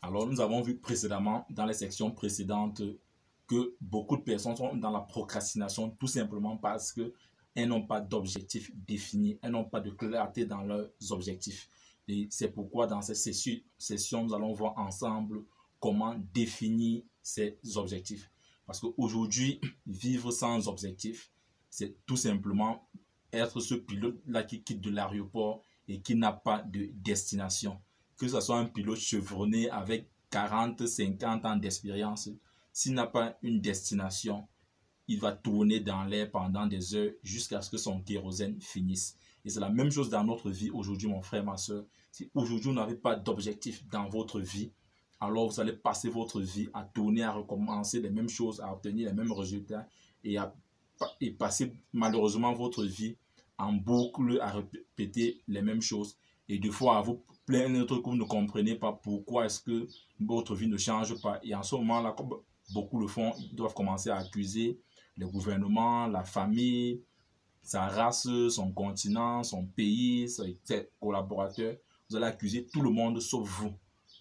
Alors, nous avons vu précédemment, dans les sections précédentes, que beaucoup de personnes sont dans la procrastination tout simplement parce qu'elles n'ont pas d'objectifs définis, elles n'ont pas de clarté dans leurs objectifs. Et c'est pourquoi dans cette session, nous allons voir ensemble comment définir ces objectifs. Parce qu'aujourd'hui, vivre sans objectif, c'est tout simplement être ce pilote-là qui quitte de l'aéroport et qui n'a pas de destination. Que ce soit un pilote chevronné avec 40, 50 ans d'expérience, s'il n'a pas une destination, il va tourner dans l'air pendant des heures jusqu'à ce que son kérosène finisse. Et c'est la même chose dans notre vie aujourd'hui, mon frère, ma soeur. Si aujourd'hui vous n'avez pas d'objectif dans votre vie, alors vous allez passer votre vie à tourner, à recommencer les mêmes choses, à obtenir les mêmes résultats et passer malheureusement votre vie en boucle à répéter les mêmes choses. Et des fois, à vous plaindre que vous ne comprenez pas pourquoi est-ce que votre vie ne change pas. Et en ce moment-là, comme beaucoup le font, ils doivent commencer à accuser le gouvernement, la famille, sa race, son continent, son pays, ses collaborateurs. Vous allez accuser tout le monde sauf vous.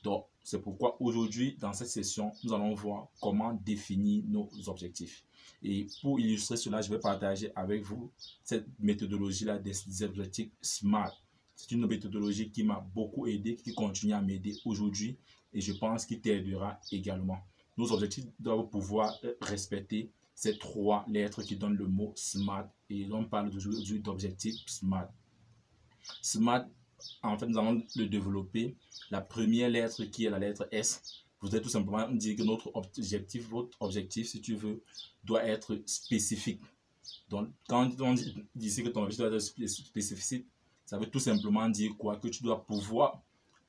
Donc, c'est pourquoi aujourd'hui, dans cette session, nous allons voir comment définir nos objectifs. Et pour illustrer cela, je vais partager avec vous cette méthodologie-là des objectifs SMART. C'est une méthodologie qui m'a beaucoup aidé, qui continue à m'aider aujourd'hui et je pense qu'il t'aidera également. Nos objectifs doivent pouvoir respecter ces 3 lettres qui donnent le mot SMART et on parle aujourd'hui d'objectif SMART. SMART, en fait, nous allons le développer. La première lettre qui est la lettre S, vous allez tout simplement dire que notre objectif, votre objectif, si tu veux, doit être spécifique. Donc, quand on dit ici que ton objectif doit être spécifique, ça veut tout simplement dire quoi? Que tu dois pouvoir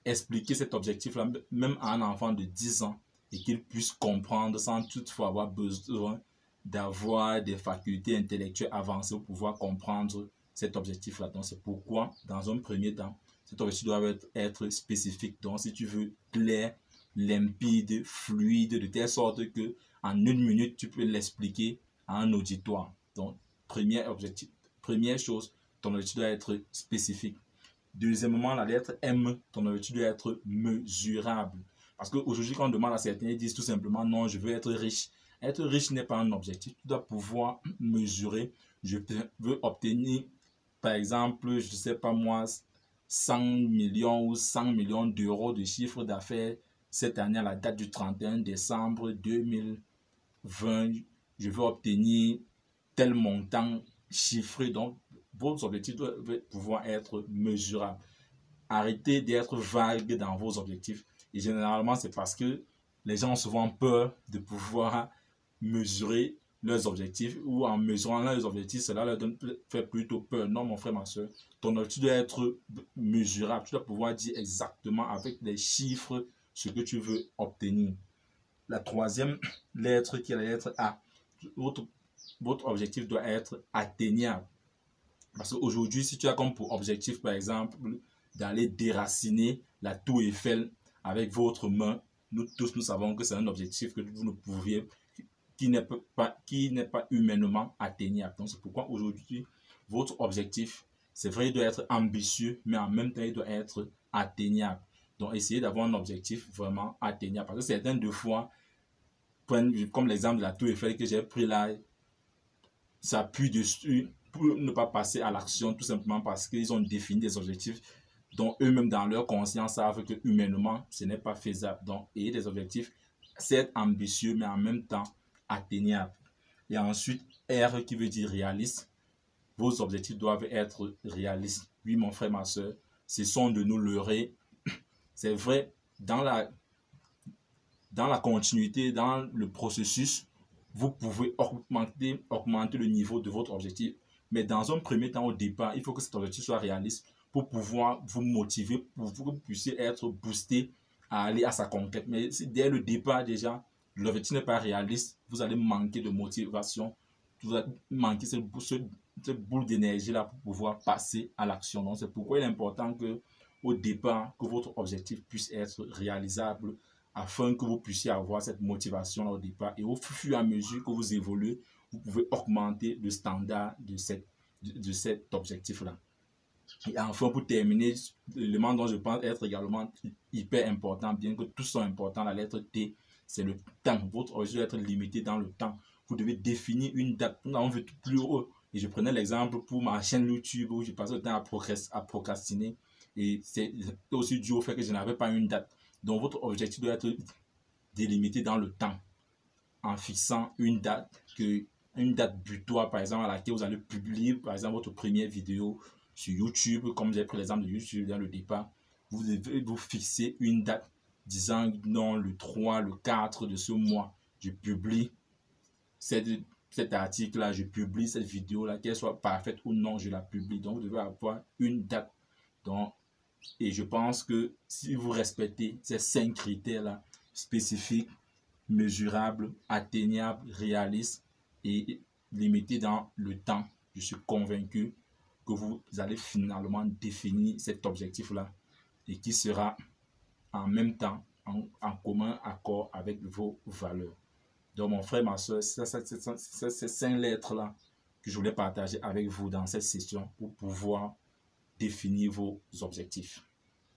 expliquer cet objectif-là, même à un enfant de 10 ans, et qu'il puisse comprendre sans toutefois avoir besoin d'avoir des facultés intellectuelles avancées pour pouvoir comprendre cet objectif-là. Donc, c'est pourquoi, dans un premier temps, cet objectif doit être spécifique. Donc, si tu veux clair, limpide, fluide, de telle sorte que en 1 minute, tu peux l'expliquer à un auditoire. Donc, premier objectif, première chose, ton objectif doit être spécifique. Deuxièmement, la lettre M, ton objectif doit être mesurable. Parce qu'aujourd'hui, quand on demande à certains, ils disent tout simplement non, je veux être riche. Être riche n'est pas un objectif. Tu dois pouvoir mesurer. Je veux obtenir, par exemple, je ne sais pas moi, 100 millions ou 100 millions d'euros de chiffre d'affaires cette année à la date du 31 décembre 2020. Je veux obtenir tel montant chiffré. Donc, vos objectifs doivent pouvoir être mesurables. Arrêtez d'être vague dans vos objectifs. Et généralement, c'est parce que les gens ont souvent peur de pouvoir mesurer leurs objectifs ou en mesurant leurs objectifs, cela leur fait plutôt peur. Non, mon frère, ma soeur, ton objectif doit être mesurable. Tu dois pouvoir dire exactement avec des chiffres ce que tu veux obtenir. La troisième lettre qui est la lettre A. Votre objectif doit être atteignable. Parce qu'aujourd'hui, si tu as comme pour objectif, par exemple, d'aller déraciner la tour Eiffel avec votre main, nous tous, nous savons que c'est un objectif que vous ne pouviez, qui n'est pas humainement atteignable. Donc, c'est pourquoi aujourd'hui, votre objectif, c'est vrai, il doit être ambitieux, mais en même temps, il doit être atteignable. Donc, essayez d'avoir un objectif vraiment atteignable. Parce que certaines de fois, comme l'exemple de la tour Eiffel que j'ai pris là, s'appuie dessus pour ne pas passer à l'action, tout simplement parce qu'ils ont défini des objectifs dont eux-mêmes dans leur conscience savent que humainement ce n'est pas faisable. Donc, ayez des objectifs certes ambitieux mais en même temps atteignables. Et ensuite, R qui veut dire réaliste. Vos objectifs doivent être réalistes. Oui, mon frère, ma soeur, cessons de nous leurrer. C'est vrai, dans la continuité, dans le processus, vous pouvez augmenter le niveau de votre objectif. Mais dans un premier temps, au départ, il faut que cet objectif soit réaliste pour pouvoir vous motiver, pour que vous puissiez être boosté à aller à sa conquête. Mais si dès le départ déjà, l'objectif n'est pas réaliste, vous allez manquer de motivation, vous allez manquer cette boule d'énergie là pour pouvoir passer à l'action. Donc c'est pourquoi il est important que au départ, que votre objectif puisse être réalisable afin que vous puissiez avoir cette motivation là au départ. Et au fur et à mesure que vous évoluez, vous pouvez augmenter le standard de cet objectif-là. Et enfin, pour terminer, l'élément dont je pense être également hyper important, bien que tous sont importants, la lettre T, c'est le temps. Votre objectif doit être limité dans le temps. Vous devez définir une date. Nous avons vu tout plus haut. Et je prenais l'exemple pour ma chaîne YouTube où je passais le temps à procrastiner. Et c'est aussi dû au fait que je n'avais pas une date. Donc, votre objectif doit être délimité dans le temps en fixant une date butoir, par exemple, à laquelle vous allez publier, par exemple, votre première vidéo sur YouTube, comme j'ai pris l'exemple de YouTube dans le départ. Vous devez vous fixer une date disant non, le 3, le 4 de ce mois, je publie cet article-là, je publie cette vidéo-là, qu'elle soit parfaite ou non, je la publie. Donc, vous devez avoir une date. Donc, et je pense que si vous respectez ces 5 critères-là, spécifiques, mesurables, atteignables, réalistes et limités dans le temps, je suis convaincu que vous allez finalement définir cet objectif-là et qui sera en même temps en commun accord avec vos valeurs. Donc, mon frère, ma soeur, c'est ces 5 lettres-là que je voulais partager avec vous dans cette session pour pouvoir définir vos objectifs.